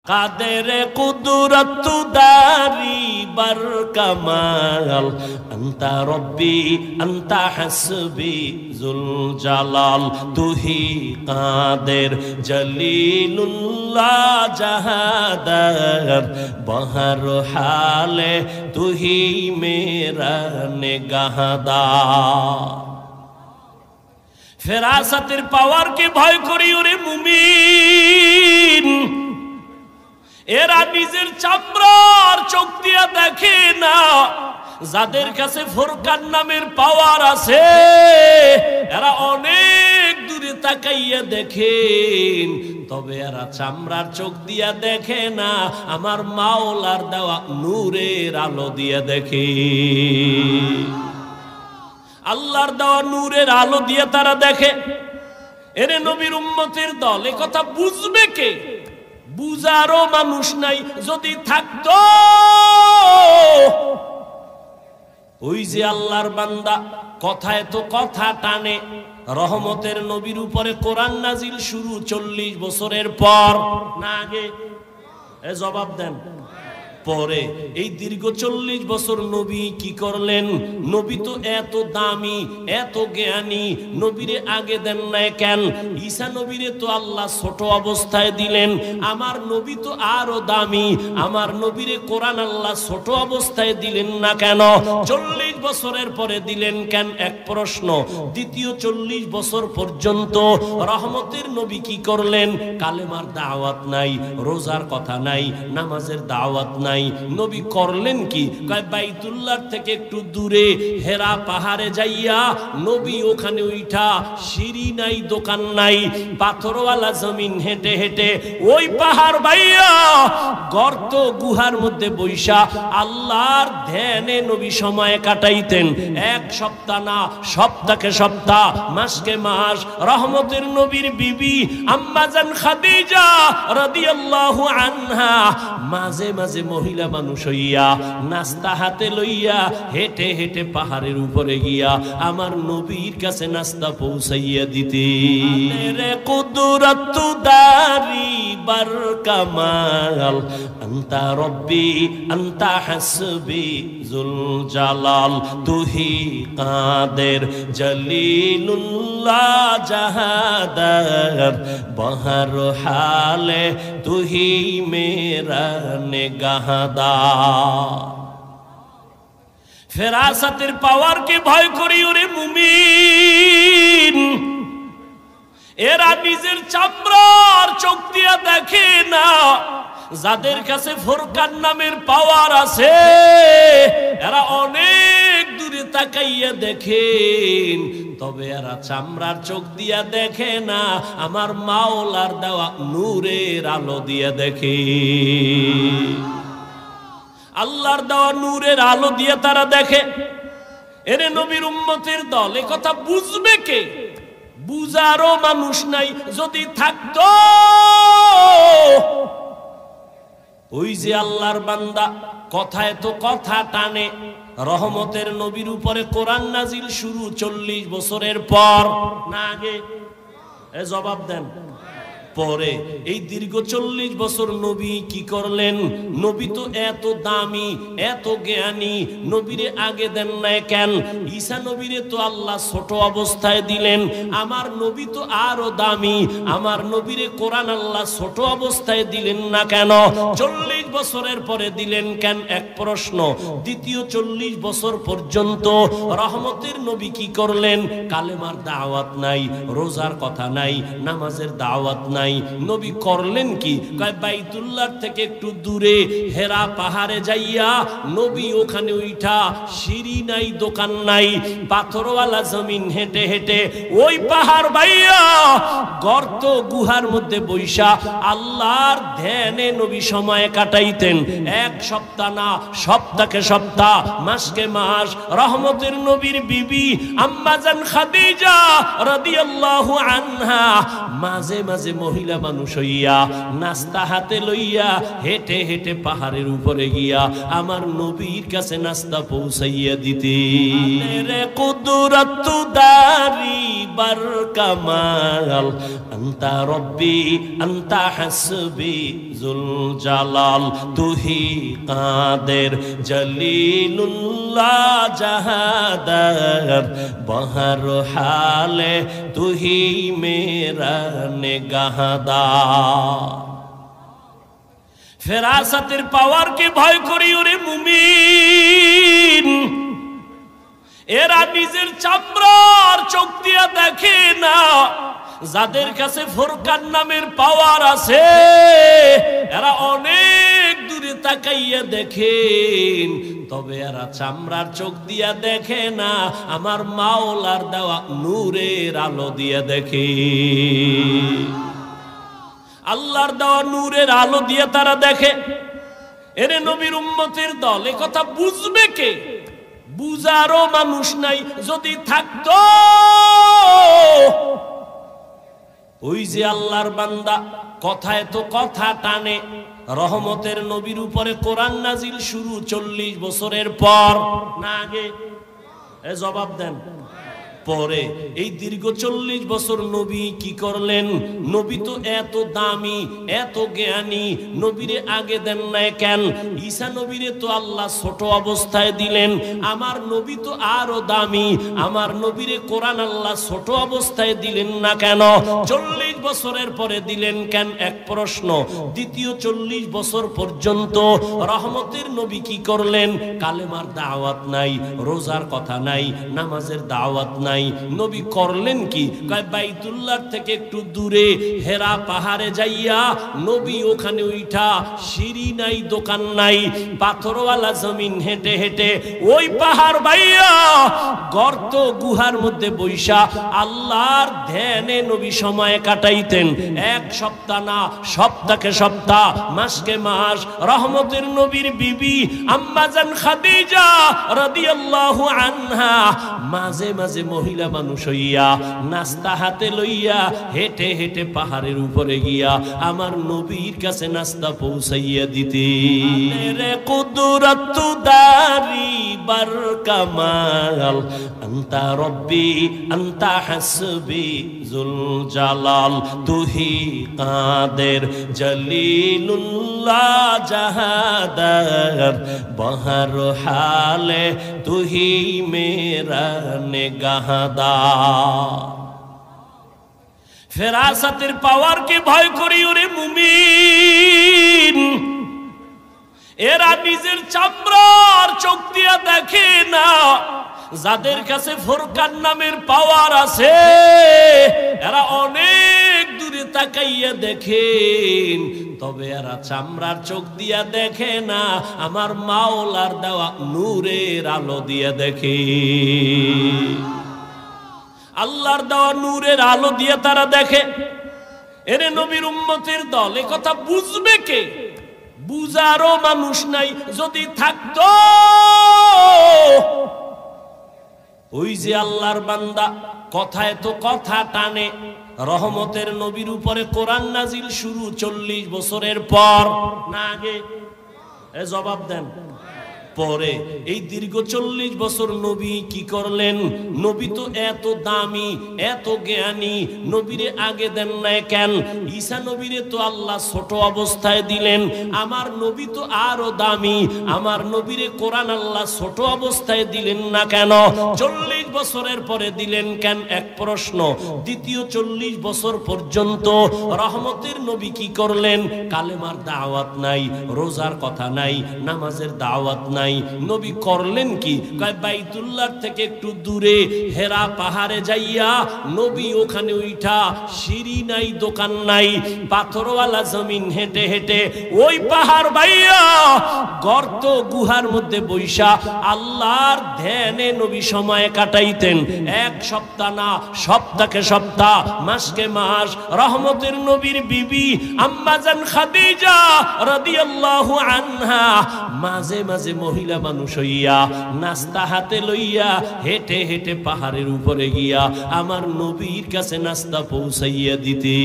কাদের কুদরত দারি বার কামাল আনতা রব্বি আনতা হাসবি জুল জালাল তুহি কাদের জলিলুল্লাহ জাহাদার বহর হালে তুহি মেরা নিগাহদার। ফেরাসাতের পাওয়ারকে ভয় করি ওরে মুমিন, এরা নিজের চামড়ার চোখ দিয়া দেখে না। যাদের কাছে ফুরকান নামের পাওয়ার আছে এরা অনেক দূরে তাকাইয়া দেখেন, তবে এরা চামড়ার চোখ দিয়া দেখে না, আমার মাওলার দেওয়া নূরের আলো দিয়া দেখে। আল্লাহর দেওয়া নূরের আলো দিয়ে তারা দেখে। এরে নবীর উম্মতের দল, এ কথা বুঝবে কে? বুঝারও মানুষ নাই। যদি থাকতো ওই যে আল্লাহর বান্দা কথায় তো কথা টানে, রহমতের নবীর উপরে কোরআন নাজিল শুরু 40 বছরের পর না আগে? এ জবাব দেন। পরে এই দীর্ঘ 40 বছর নবী কি করলেন? নবী তো এত দামি, এত জ্ঞানী, নবীরে আগে দেন নাই কেন? ঈসা নবীরে তো আল্লাহ ছোট অবস্থায় দিলেন, আমার নবী তো আরো দামি, আমার নবীরে কোরআন আল্লাহ ছোট অবস্থায় দিলেন না কেন? 40 বছরের পরে দিলেন কেন? এক প্রশ্ন। দ্বিতীয় 40 বছর পর্যন্ত রহমতের নবী কি করলেন? কালেমার দাওয়াত নাই, রোজার কথা নাই, নামাজের দাওয়াত নাই। নবী করলেন কি? বাইতুল্লাহ থেকে একটু দূরে হেরা পাহাড়ে যাইয়া নবী ওখানে উঠা, সিঁড়ি নাই, দোকান নাই, পাথরওয়ালা জমিন হেঁটে হেঁটে ওই পাহাড় বাইয়া গর্ত গুহার মধ্যে বৈশা আল্লাহর ধ্যানে নবী সময় কাটাইতেন। এক সপ্তাহ না, সপ্তাহকে সপ্তাহ, মাসকে মাস। রহমতের নবীর বিবি আম্মা জান খাদিজা রাদিয়াল্লাহু আনহা মাঝে মাঝে মহিলা মানুষ হইয়া নাস্তা হাতে লইয়া হেঁটে হেঁটে পাহাড়ের উপরে গিয়া আমার নবীর কাছে নাস্তা পৌঁছাইয়া দিতে। রে কুদরত দারি বার কামাল আনতা রব্বি আনতা হাসবি জুল জালাল তুহি কাদের জলিলুল্লাহ জাহাদার বহর হালে তুহি মেরা নিগাহদার। ফেরাসাতের পাওয়ারকে ভয় করি ওরে মুমিন, এরা নিজের চামড়ার চোখ দিয়া দেখে না। যাদের কাছে ফুরকান নামের পাওয়ার আছে এরা অনেক দূরে তাকাইয়া দেখেন, তবে এরা চামড়ার চোখ দিয়া দেখে না, আমার মাওলার দেওয়া নূরের আলো দিয়া দেখে। আল্লাহর দেওয়া নূরের আলো দিয়ে তারা দেখে। এরে নবীর উম্মতের দল, এ কথা বুঝবে কে? বুঝারও মানুষ নাই। যদি থাকতো ওই যে আল্লাহর বান্দা কথায় তো কথা টানে, রহমতের নবীর উপরে কোরআন নাজিল শুরু 40 বছরের পর না আগে? এ জবাব দেন। পরে এই দীর্ঘ 40 বছর নবী কি করলেন? নবী তো এত দামি, এত জ্ঞানী, নবীরে আগে দেন নাই কেন? ঈসা নবীরে তো আল্লাহ ছোট অবস্থায় দিলেন, আমার নবী তো আরো দামি, আমার নবীরে কোরআন আল্লাহ ছোট অবস্থায় দিলেন না কেন? 40 বছরের পরে দিলেন কেন? এক প্রশ্ন। দ্বিতীয় 40 বছর পর্যন্ত রহমতের নবী কি করলেন? কালেমার দাওয়াত নাই, রোজার কথা নাই, নামাজের দাওয়াত নাই। নবী করলেন কি? বাইতুল্লাহ থেকে একটু দূরে হেরা পাহাড়ে যাইয়া নবী ওখানে উঠা, সিঁড়ি নাই, দোকান নাই, পাথরওয়ালা জমিন হেঁটে হেঁটে ওই পাহাড় বাইয়া গর্ত গুহার মধ্যে বৈশা আল্লাহর ধ্যানে নবী সময় কাটাইতেন। এক সপ্তাহ না, সপ্তাহকে সপ্তাহ, মাসকে মাস। রহমতের নবীর বিবি আম্মা জান খাদিজা রাদিয়াল্লাহু আনহা মাঝে মাঝে মহিলা মানুষ হইয়া নাস্তা হাতে লইয়া হেঁটে হেঁটে পাহাড়ের উপরে গিয়া আমার নবীর কাছে নাস্তা পৌঁছাইয়া দিতে। রে কুদরত দারি বার কামাল আনতা রব্বি আনতা হাসবি জুল জালাল তুহি কাদের জলিলুল্লাহ জাহাদার বহর হালে তুহি মেরা নেগাহদার। ফেরাসাতের পাওয়ারকে ভয় করি ওরে মুমিন, এরা নিজের চামড়ার চোখ দিয়া দেখে না। যাদের কাছে ফুরকান নামের পাওয়ার আছে এরা অনেক দূরে তাকাইয়া দেখেন, তবে এরা চামড়ার চোখ দিয়া দেখে না, আমার মাওলার দেওয়া নূরের আলো দিয়া দেখে। আল্লাহর দেওয়া নূরের আলো দিয়ে তারা দেখে। এরে নবীর উম্মতের দল, এ কথা বুঝবে কে? বুঝারও মানুষ নাই। যদি থাকতো ওই যে আল্লাহর বান্দা কথায় তো কথা টানে, রহমতের নবীর উপরে কোরআন নাজিল শুরু 40 বছরের পর না আগে? জবাব দেন। পরে এই দীর্ঘ 40 বছর নবী কি করলেন? নবী তো এত দামি, এত জ্ঞানী, নবীরে আগে দেন নাই কেন? ঈসা নবীরে তো আল্লাহ ছোট অবস্থায় দিলেন, আমার নবী তো আরো দামি, আমার নবীরে কোরআন আল্লাহ ছোট অবস্থায় দিলেন না কেন? 40 বছরের পরে দিলেন কেন? এক প্রশ্ন। দ্বিতীয় 40 বছর পর্যন্ত রহমতের নবী কি করলেন? কালেমার দাওয়াত নাই, রোজার কথা নাই, নামাজের দাওয়াত নাই। নবী করলেন কি? বাইতুল্লাহ থেকে একটু দূরে হেরা পাহাড়ে যাইয়া নবী ওখানে উঠা, সিঁড়ি নাই, দোকান নাই, পাথরওয়ালা জমিন হেঁটে হেঁটে ওই পাহাড় বাইয়া গর্ত গুহার মধ্যে বৈশা আল্লাহর ধ্যানে নবী সময় কাটাইতেন। এক সপ্তাহ না, সপ্তাহকে সপ্তাহ, মাসকে মাস। রহমতের নবীর বিবি আম্মা জান খাদিজা রাদিয়াল্লাহু আনহা মাঝে মাঝে মহিলা মানুষ হইয়া নাস্তা হাতে লইয়া হেঁটে হেঁটে পাহাড়ের উপরে গিয়া আমার নবীর কাছে নাস্তা পৌঁছাইয়া দিতে। রে কুদরত দারি বার কামাল আনতা রব্বি আনতা হাসবি জুল জালাল তুহি কাদের জলিলুল্লাহ জাহাদার বহর হালে তুহি মেরা নেগাহদার। ফেরাসাতের পাওয়ারকে ভয় করি ওরে মুমিন, এরা নিজের চামড়ার চোখ দিয়া দেখে না। যাদের কাছে ফুরকান নামের পাওয়ার আছে এরা অনেক দূরে তাকাইয়া দেখেন, তবে এরা চামড়ার চোখ দিয়া দেখে না, আমার মাওলার দেওয়া নূরের আলো দিয়া দেখে। আল্লাহর দেওয়া নূরের আলো দিয়ে তারা দেখে। এরে নবীর উম্মতের দল, এ কথা বুঝবে কে? বুঝারও মানুষ নাই। যদি থাকতো ওই যে আল্লাহর বান্দা কথায় তো কথা টানে, রহমতের নবীর উপরে কোরআন নাজিল শুরু 40 বছরের পর না আগে? জবাব দেন। পরে এই দীর্ঘ 40 বছর নবী কি করলেন? নবী তো এত দামি, এত জ্ঞানী, নবীরে আগে দেন নাই কেন? ঈসা নবীরে তো আল্লাহ ছোট অবস্থায় দিলেন, আমার নবী তো আরো দামি, আমার নবীরে কোরআন আল্লাহ ছোট অবস্থায় দিলেন না কেন? 40 বছরের পরে দিলেন কেন? এক প্রশ্ন। দ্বিতীয় 40 বছর পর্যন্ত রহমতের নবী কি করলেন? কালেমার দাওয়াত নাই, রোজার কথা নাই, নামাজের দাওয়াত নাই। নবী করলেন কি? বাইতুল্লাহ থেকে একটু দূরে হেরা পাহাড়ে যাইয়া নবী ওখানে উঠা, সিঁড়ি নাই, দোকান নাই, পাথরওয়ালা জমিন হেঁটে হেঁটে ওই পাহাড় বাইয়া গর্ত গুহার মধ্যে বৈশা আল্লাহর ধ্যানে নবী সময় কাটাইতেন। এক সপ্তাহ না, সপ্তাহকে সপ্তাহ, মাসকে মাস। রহমতের নবীর বিবি আম্মা জান খাদিজা রাদিয়াল্লাহু আনহা মাঝে মাঝে মহিলা মানুষ হইয়া নাস্তা হাতে লইয়া হেঁটে হেঁটে পাহাড়ের উপরে গিয়া আমার নবীর কাছে নাস্তা পৌঁছাইয়া দিতে।